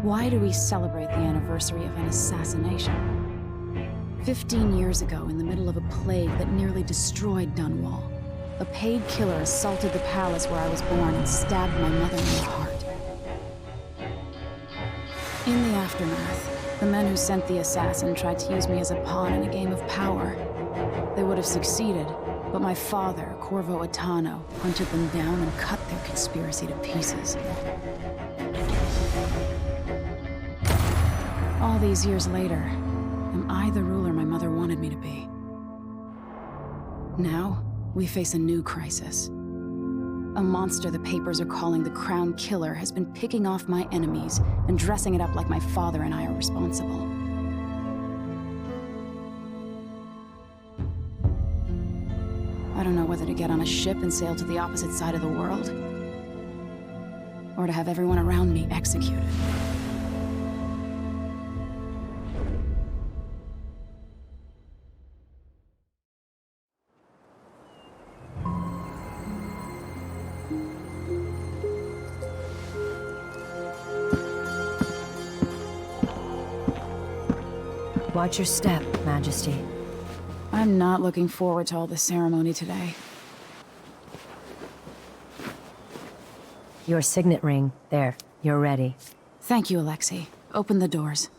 Why do we celebrate the anniversary of an assassination? 15 years ago, in the middle of a plague that nearly destroyed Dunwall, a paid killer assaulted the palace where I was born and stabbed my mother in the heart. In the aftermath, the men who sent the assassin tried to use me as a pawn in a game of power. They would have succeeded, but my father, Corvo Attano, hunted them down and cut their conspiracy to pieces. All these years later, am I the ruler my mother wanted me to be? Now, we face a new crisis. A monster the papers are calling the Crown Killer has been picking off my enemies and dressing it up like my father and I are responsible. I don't know whether to get on a ship and sail to the opposite side of the world, or to have everyone around me executed. Watch your step, Majesty. I'm not looking forward to all the ceremony today. Your signet ring. There, you're ready. Thank you, Alexei. Open the doors.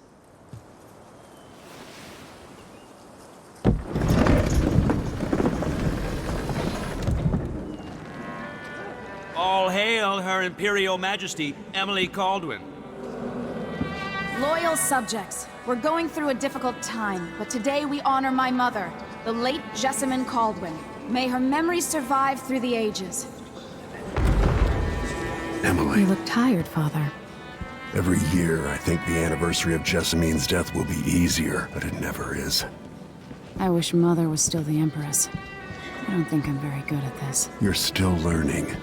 All hail Her Imperial Majesty, Emily Caldwin. Loyal subjects, we're going through a difficult time, but today we honor my mother, the late Jessamine Caldwin. May her memory survive through the ages. Emily. You look tired, Father. Every year, I think the anniversary of Jessamine's death will be easier, but it never is. I wish Mother was still the Empress. I don't think I'm very good at this. You're still learning.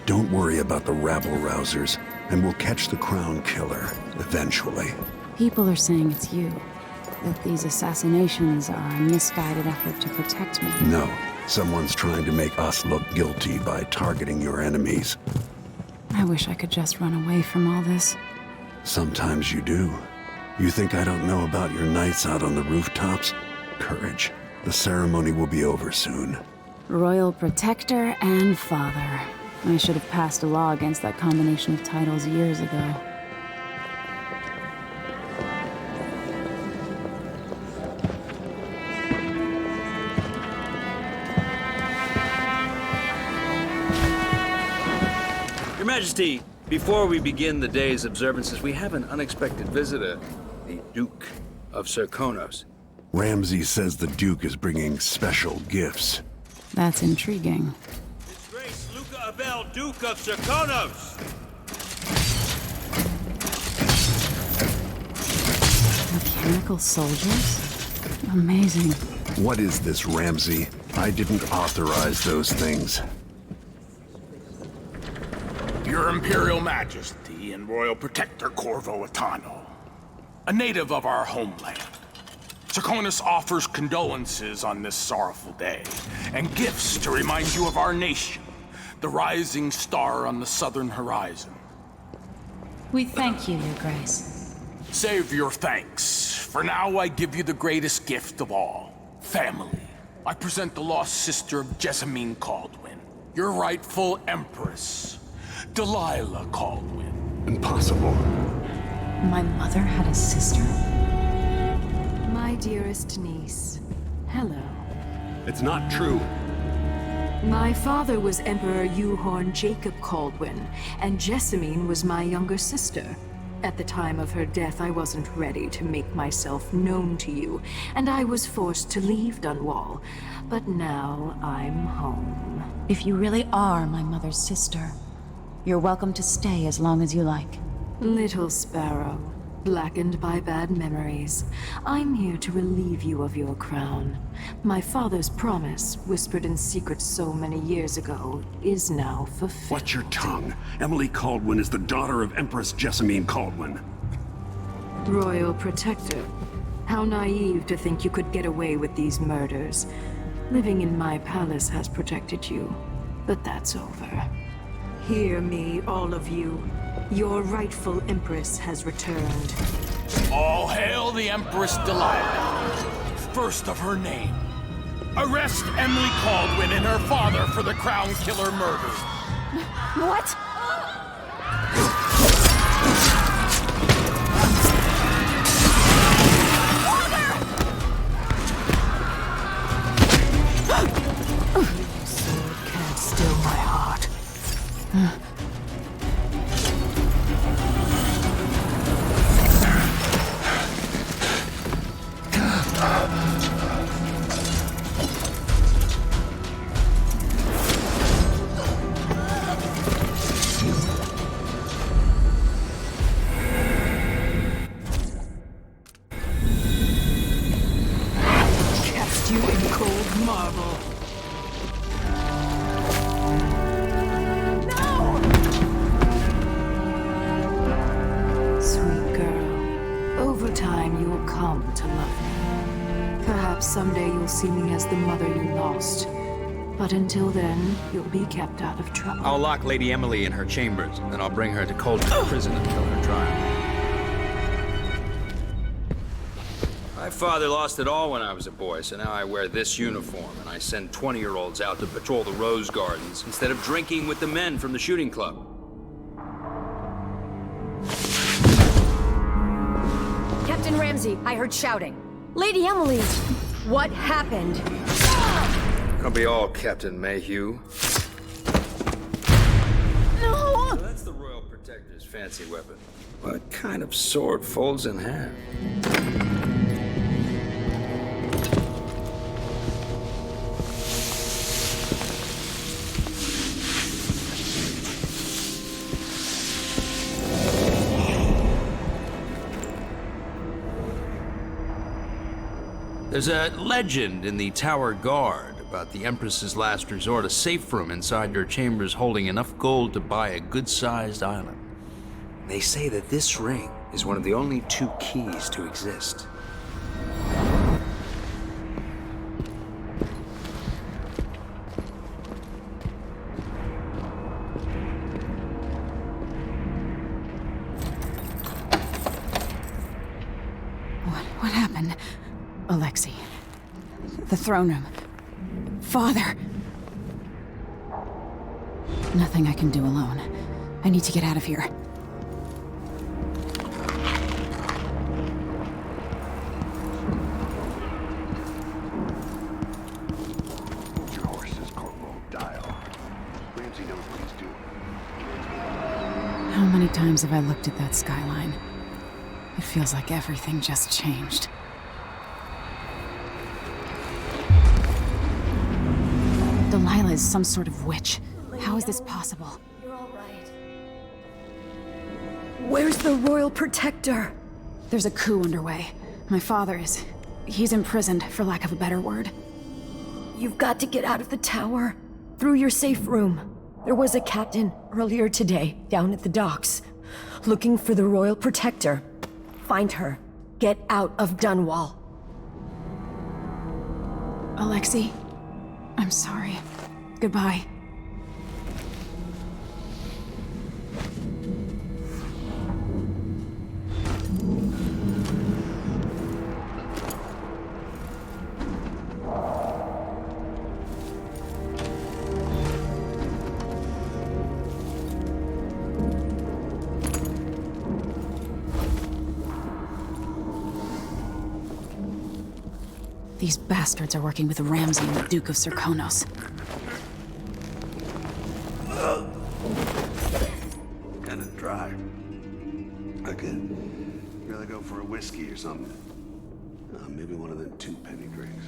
Don't worry about the rabble-rousers, and we'll catch the Crown Killer, eventually. People are saying it's you. That these assassinations are a misguided effort to protect me. No. Someone's trying to make us look guilty by targeting your enemies. I wish I could just run away from all this. Sometimes you do. You think I don't know about your nights out on the rooftops? Courage. The ceremony will be over soon. Royal Protector and Father. I should have passed a law against that combination of titles years ago. Your Majesty, before we begin the day's observances, we have an unexpected visitor, the Duke of Serkonos. Ramsay says the Duke is bringing special gifts. That's intriguing. His Grace Luca Abel, Duke of Serkonos! Mechanical soldiers? Amazing. What is this, Ramsay? I didn't authorize those things. Your Imperial Majesty and Royal Protector Corvo Attano, a native of our homeland. Serkonos offers condolences on this sorrowful day, and gifts to remind you of our nation, the rising star on the southern horizon. We thank you, Your Grace. Save your thanks. For now, I give you the greatest gift of all, family. I present the lost sister of Jessamine Caldwin, your rightful Empress, Delilah Caldwin. Impossible. My mother had a sister? My dearest niece, hello. It's not true. My father was Emperor Yuhorn Jacob Caldwin, and Jessamine was my younger sister. At the time of her death, I wasn't ready to make myself known to you, and I was forced to leave Dunwall. But now I'm home. If you really are my mother's sister, you're welcome to stay as long as you like. Little sparrow, blackened by bad memories, I'm here to relieve you of your crown. My father's promise, whispered in secret so many years ago, is now fulfilled. Watch your tongue. Emily Caldwin is the daughter of Empress Jessamine Caldwin. Royal Protector, how naive to think you could get away with these murders. Living in my palace has protected you, but that's over. Hear me, all of you. Your rightful Empress has returned. All hail the Empress Delilah, first of her name. Arrest Emily Caldwin and her father for the Crown Killer murder. What? Sword can't still my heart. Cast you in cold marble. Sweet girl, over time you will come to love me. Perhaps someday you'll see me as the mother you lost. But until then, you'll be kept out of trouble. I'll lock Lady Emily in her chambers, then I'll bring her to Coldstream Prison until her trial. My father lost it all when I was a boy, so now I wear this uniform, and I send 20-year-olds out to patrol the rose gardens instead of drinking with the men from the shooting club. Captain Ramsey, I heard shouting. Lady Emily, what happened? Don't be all Captain Mayhew. No! So that's the Royal Protector's fancy weapon. What kind of sword folds in half? There's a legend in the Tower Guard about the Empress's last resort, a safe room inside her chambers holding enough gold to buy a good-sized island. They say that this ring is one of the only 2 keys to exist. What happened? Alexei. The throne room. Father! Nothing I can do alone. I need to get out of here. Your horse is Corporal Dial. Ramsey knows what he's doing. How many times have I looked at that skyline? It feels like everything just changed. Delilah is some sort of witch. How is this possible? You're all right. Where's the Royal Protector? There's a coup underway. My father is... he's imprisoned, for lack of a better word. You've got to get out of the tower. Through your safe room. There was a captain earlier today, down at the docks, looking for the Royal Protector. Find her. Get out of Dunwall. Alexei, I'm sorry. Goodbye. These bastards are working with Ramsey and the Duke of Serkonos. Kinda dry. I could really go for a whiskey or something. Maybe one of them 2-penny drinks.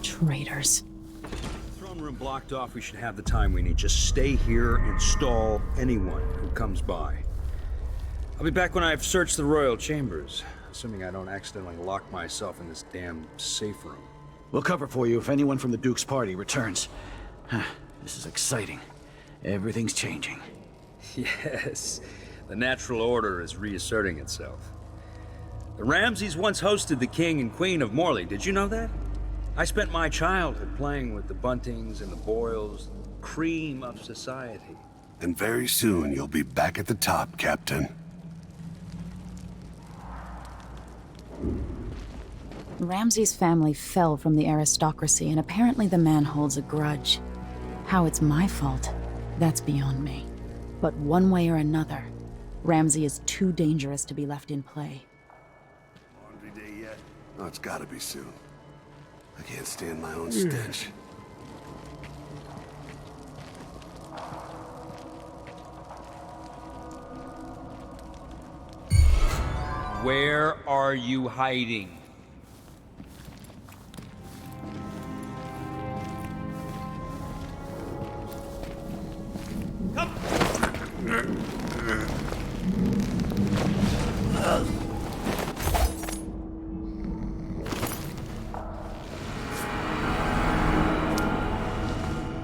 Traitors. Throne room blocked off, we should have the time we need. Just stay here and stall anyone who comes by. I'll be back when I've searched the royal chambers. assuming I don't accidentally lock myself in this damn safe room. We'll cover for you if anyone from the Duke's party returns. This is exciting. Everything's changing. Yes, the natural order is reasserting itself. The Ramseys once hosted the King and Queen of Morley, did you know that? I spent my childhood playing with the Buntings and the Boyles, cream of society. And very soon you'll be back at the top, Captain. Ramsay's family fell from the aristocracy, and apparently the man holds a grudge. How it's my fault, that's beyond me. But one way or another, Ramsay is too dangerous to be left in play. Laundry day yet? Oh, it's gotta be soon. I can't stand my own stench. Where are you hiding?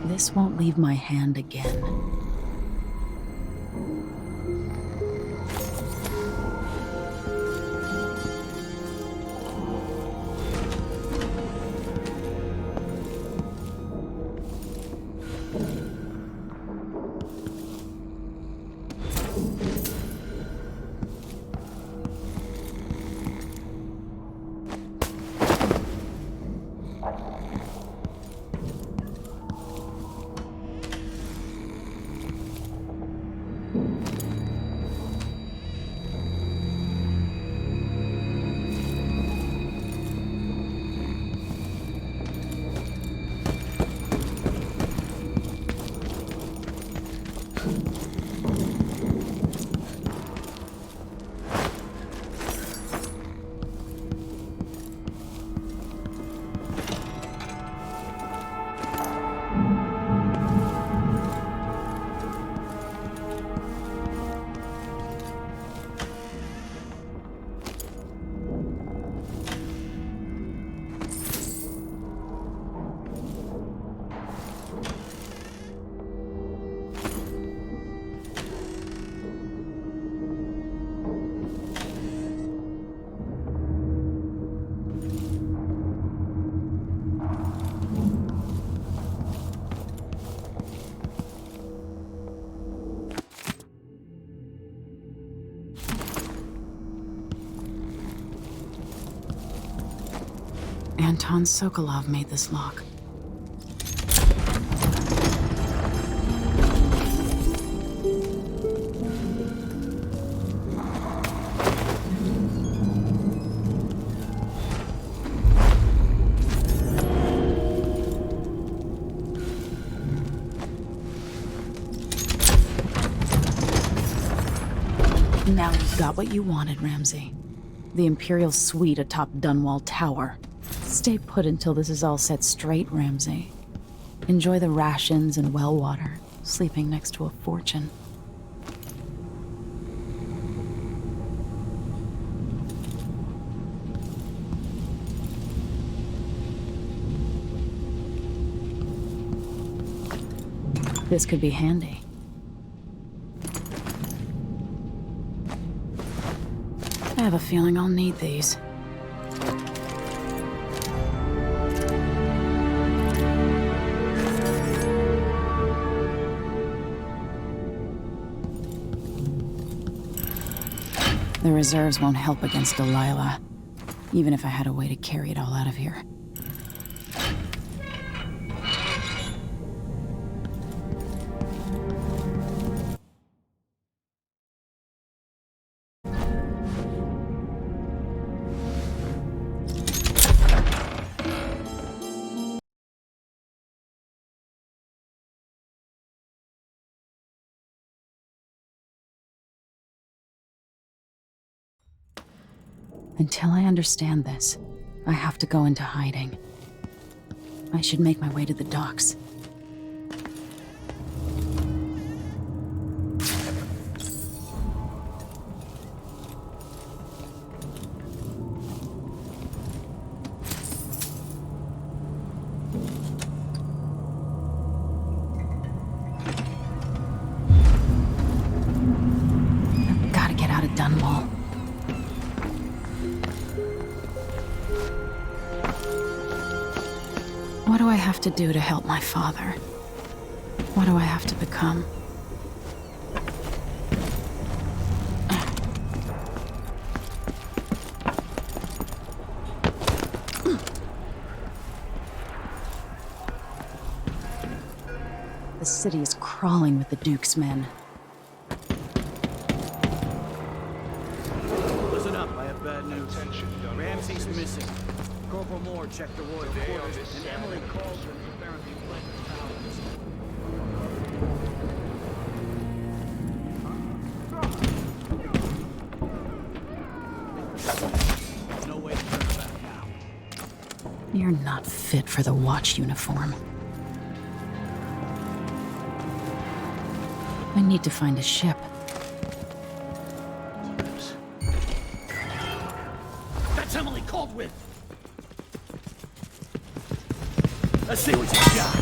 This won't leave my hand again. Anton Sokolov made this lock. Now you've got what you wanted, Ramsay. The Imperial suite atop Dunwall Tower. Stay put until this is all set straight, Ramsay. Enjoy the rations and well water, sleeping next to a fortune. This could be handy. I have a feeling I'll need these. The reserves won't help against Delilah, even if I had a way to carry it all out of here. Until I understand this, I have to go into hiding. I should make my way to the docks. do I have to do to help my father? What do I have to become? The city is crawling with the Duke's men. Listen up, I have bad news. Ramsey's missing. Corporal Moore checked the royal quarters, and Emily Cauldron apparently fled the palace. There's no way to turn back now. You're not fit for the watch uniform. I need to find a ship. That's Emily Caldwell! Let's see what you got.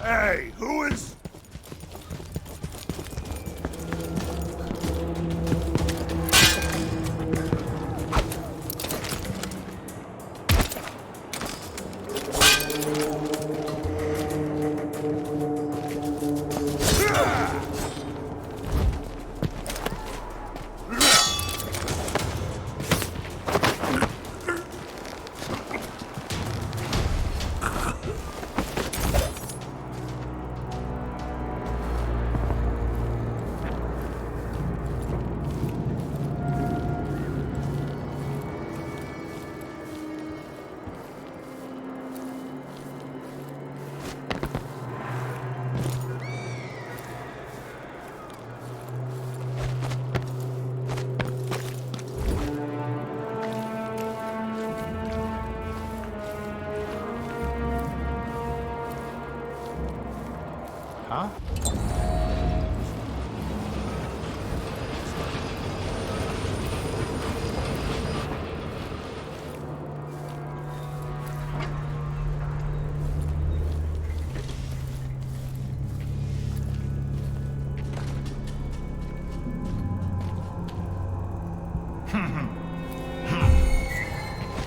Hey, who is... Huh?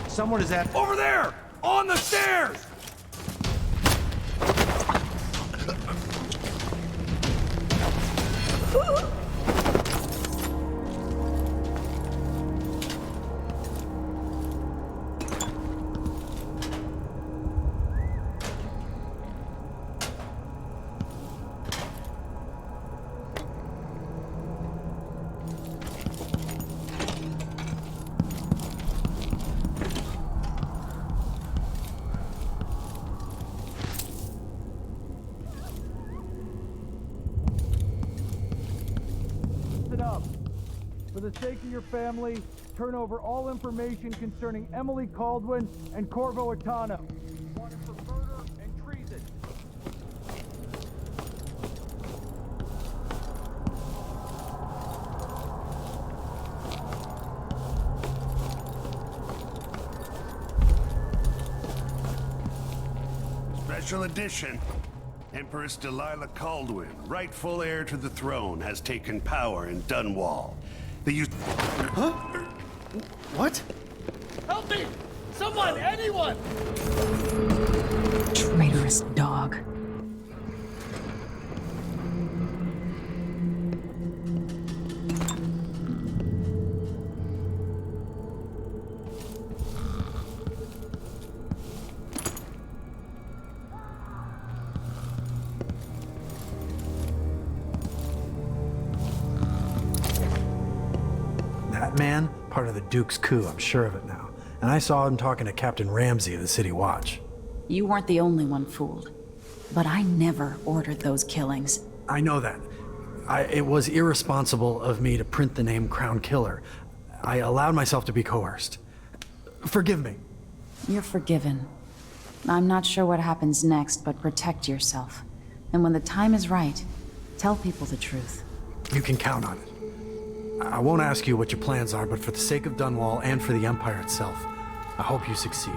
Someone is at... Over there! On the stairs! Up. For the sake of your family, turn over all information concerning Emily Caldwin and Corvo Atano. Wanted for murder and treason. Special edition. Empress Delilah Caldwin, rightful heir to the throne, has taken power in Dunwall. Huh? What? Help me! Someone! Anyone! Traitorous dog. That man, part of the Duke's coup, I'm sure of it now. And I saw him talking to Captain Ramsey of the City Watch. You weren't the only one fooled. But I never ordered those killings. I know that. It was irresponsible of me to print the name Crown Killer. I allowed myself to be coerced. Forgive me. You're forgiven. I'm not sure what happens next, but protect yourself. And when the time is right, tell people the truth. You can count on it. I won't ask you what your plans are, but for the sake of Dunwall and for the Empire itself, I hope you succeed.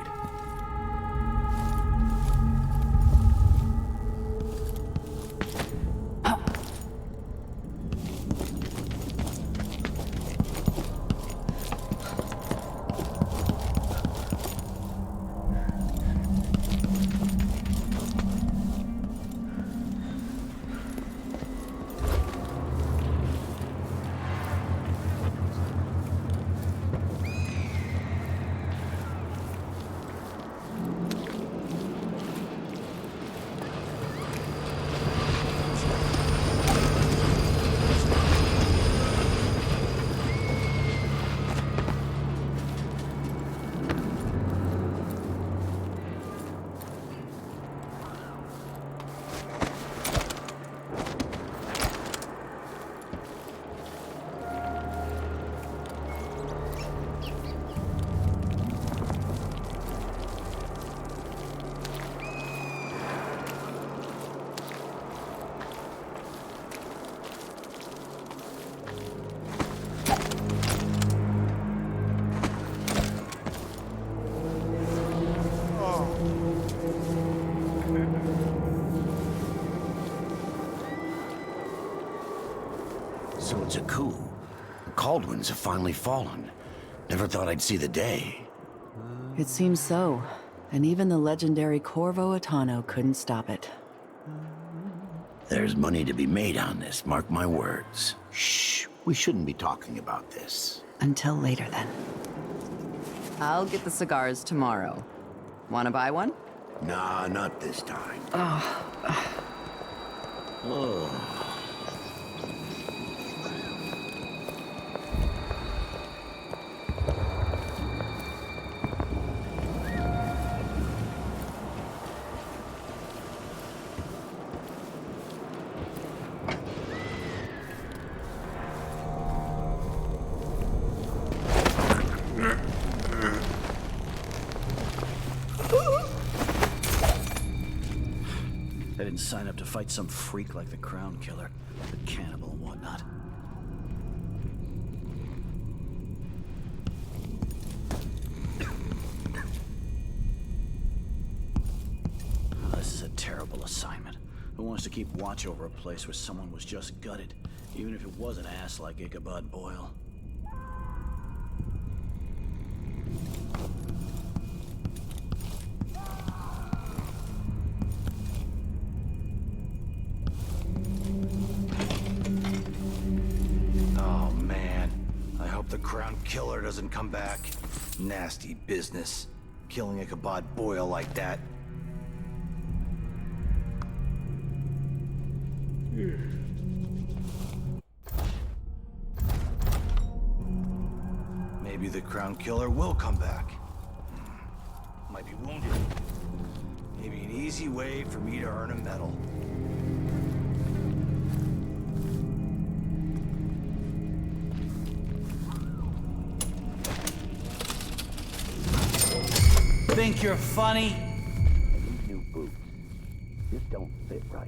So it's a coup. The Caldwins have finally fallen. Never thought I'd see the day. It seems so. And even the legendary Corvo Atano couldn't stop it. There's money to be made on this, mark my words. Shh, we shouldn't be talking about this. Until later, then. I'll get the cigars tomorrow. Wanna buy one? Nah, not this time. Oh. Oh. I didn't sign up to fight some freak like the Crown Killer, the cannibal and whatnot. This is a terrible assignment. Who wants to keep watch over a place where someone was just gutted, even if it was an ass like Ichabod Boyle? Oh man, I hope the Crown Killer doesn't come back. Nasty business, killing Ichabod Boyle like that. Maybe the Crown Killer will come back. Might be wounded. Maybe an easy way for me to earn a medal. Think you're funny? These new boots just don't fit right.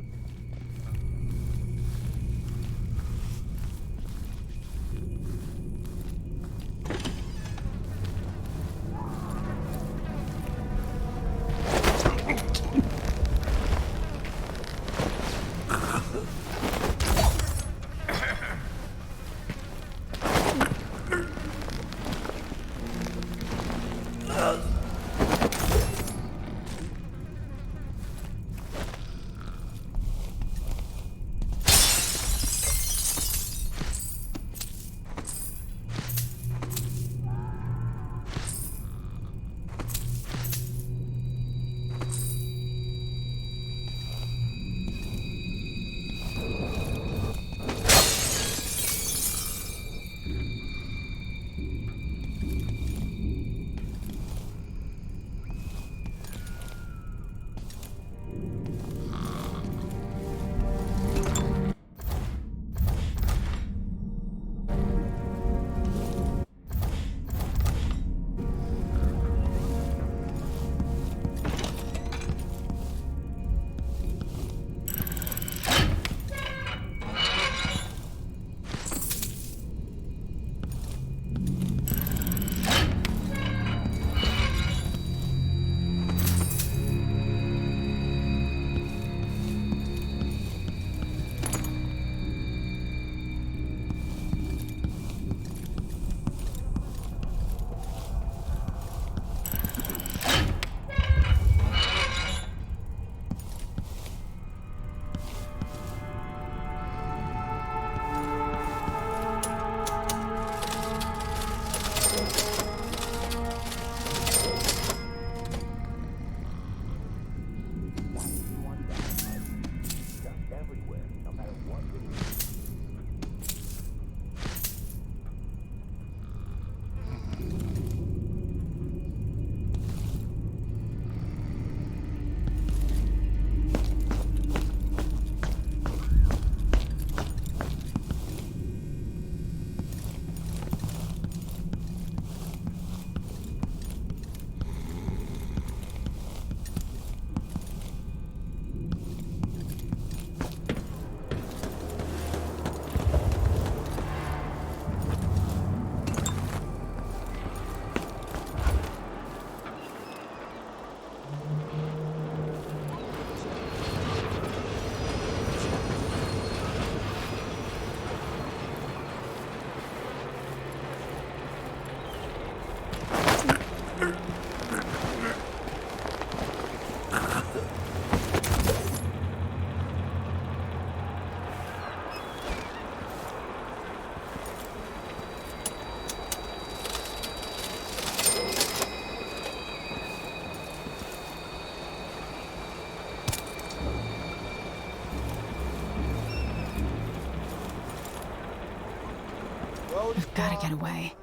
I've got to get away.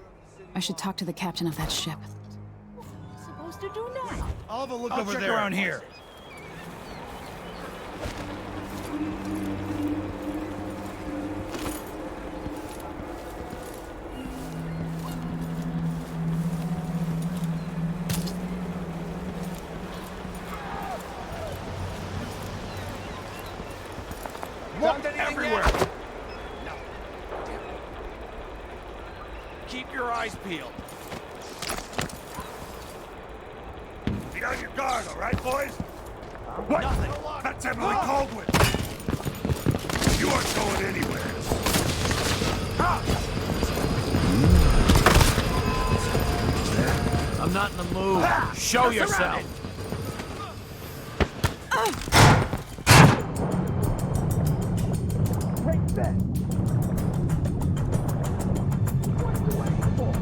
I should talk to the captain of that ship. Supposed to do now? I'll have a look I'll over check there. around here. Look everywhere! No. Keep your eyes peeled. Be on your guard, all right, boys? What? Nothing. That's Emily Caldwin! You aren't going anywhere. I'm not in the mood. Show yourself. Take this! What are you waiting for?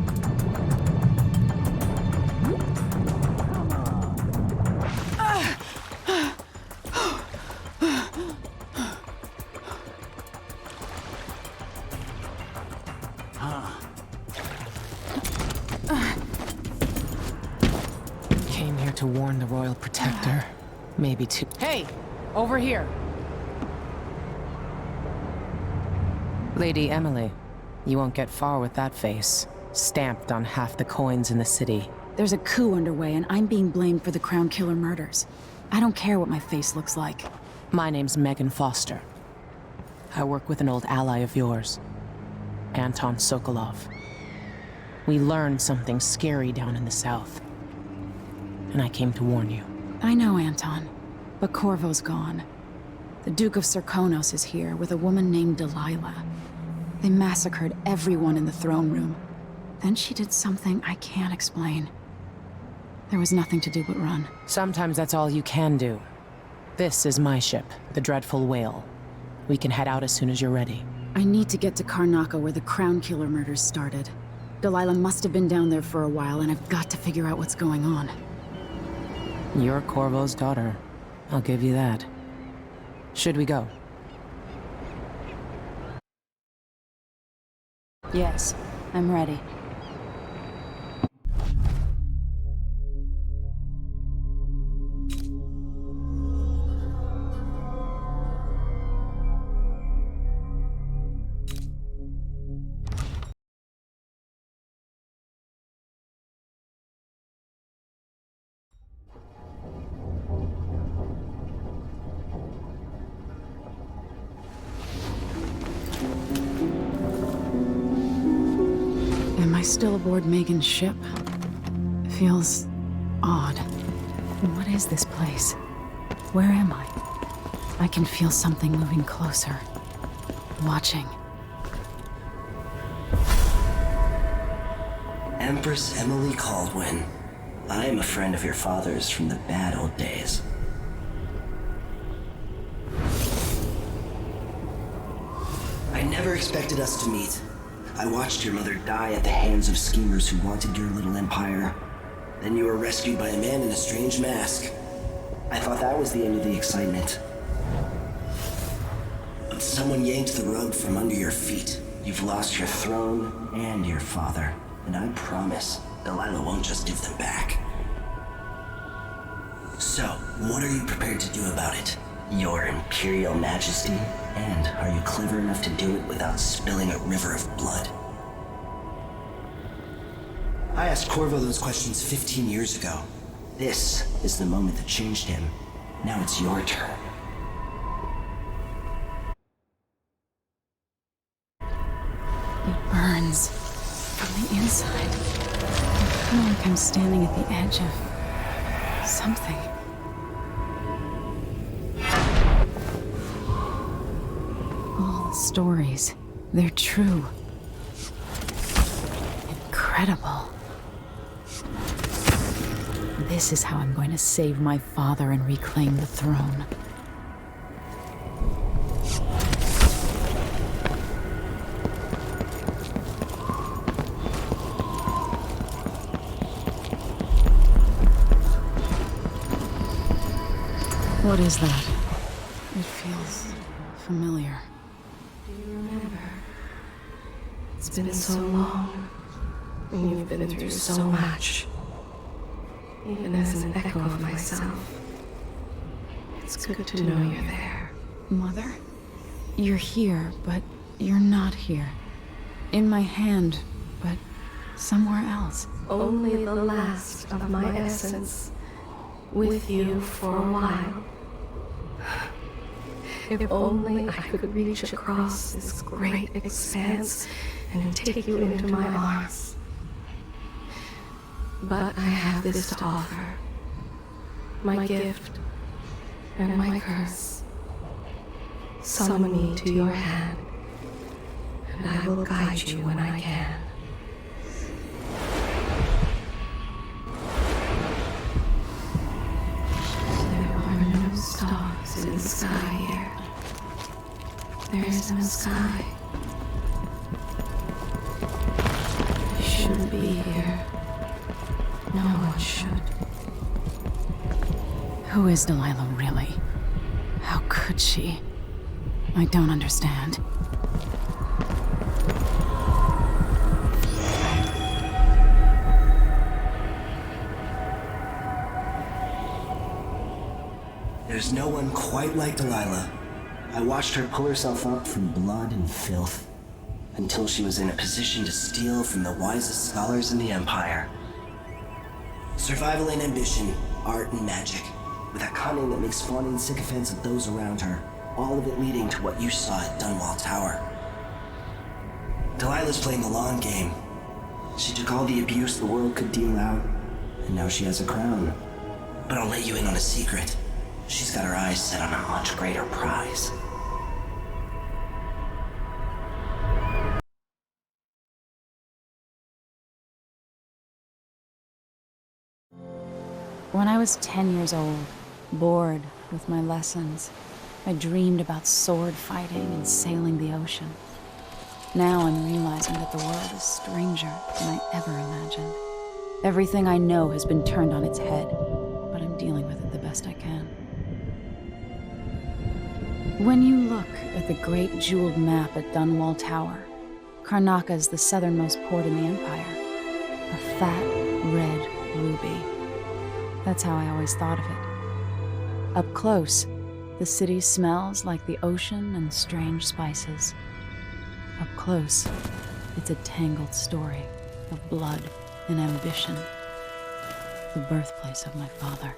Came here to warn the Royal Protector. Maybe to— Hey! Over here! Lady Emily, you won't get far with that face. Stamped on half the coins in the city. There's a coup underway, and I'm being blamed for the Crown Killer murders. I don't care what my face looks like. My name's Megan Foster. I work with an old ally of yours, Anton Sokolov. We learned something scary down in the south, and I came to warn you. I know, Anton, but Corvo's gone. The Duke of Serkonos is here with a woman named Delilah. They massacred everyone in the throne room. Then she did something I can't explain. There was nothing to do but run. Sometimes that's all you can do. This is my ship, the Dreadful Whale. We can head out as soon as you're ready. I need to get to Karnaca where the Crown Killer murders started. Delilah must have been down there for a while, and I've got to figure out what's going on. You're Corvo's daughter. I'll give you that. Should we go? Yes, I'm ready. Am I still aboard Megan's ship? Feels odd. What is this place? Where am I? I can feel something moving closer. Watching. Empress Emily Caldwin. I am a friend of your father's from the bad old days. I never expected us to meet. I watched your mother die at the hands of schemers who wanted your little empire. Then you were rescued by a man in a strange mask. I thought that was the end of the excitement. But someone yanked the rug from under your feet. You've lost your throne and your father. And I promise, Delilah won't just give them back. So, what are you prepared to do about it? Your Imperial Majesty? And are you clever enough to do it without spilling a river of blood? I asked Corvo those questions 15 years ago. This is the moment that changed him. Now it's your turn. It burns from the inside. I feel like I'm standing at the edge of something. All the stories, they're true. Incredible. This is how I'm going to save my father and reclaim the throne. What is that? It feels familiar. Do you remember? It's been so long, and you've been through so much. Even as an echo of myself, it's good to know you're there. Mother? You're here, but you're not here. In my hand, but somewhere else. Only the last of my essence, with you for a while. If only I could reach across this great expanse and take you into my arms. But I have this to offer. My gift and my curse. Summon me to your hand, and I will guide you when I can. There are no stars in the sky here. There is no sky. You shouldn't be here. No one should. Who is Delilah really? How could she? I don't understand. There's no one quite like Delilah. I watched her pull herself up from blood and filth, until she was in a position to steal from the wisest scholars in the Empire. Survival and ambition, art and magic, with a cunning that makes fawning sycophants of those around her, all of it leading to what you saw at Dunwall Tower. Delilah's playing the long game. She took all the abuse the world could deal out, and now she has a crown. But I'll let you in on a secret. She's got her eyes set on a much greater prize. When I was 10 years old, bored with my lessons, I dreamed about sword fighting and sailing the ocean. Now I'm realizing that the world is stranger than I ever imagined. Everything I know has been turned on its head, but I'm dealing with it the best I can. When you look at the great jeweled map at Dunwall Tower, Karnaca is the southernmost port in the Empire. A fat, red ruby. That's how I always thought of it. Up close, the city smells like the ocean and strange spices. Up close, it's a tangled story of blood and ambition. The birthplace of my father.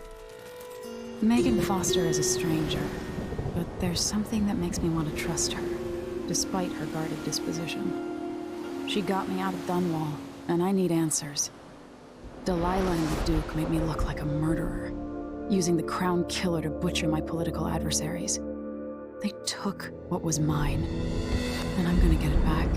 Megan Foster is a stranger, but there's something that makes me want to trust her, despite her guarded disposition. She got me out of Dunwall, and I need answers. Delilah and the Duke made me look like a murderer, using the Crown Killer to butcher my political adversaries. They took what was mine, and I'm gonna get it back.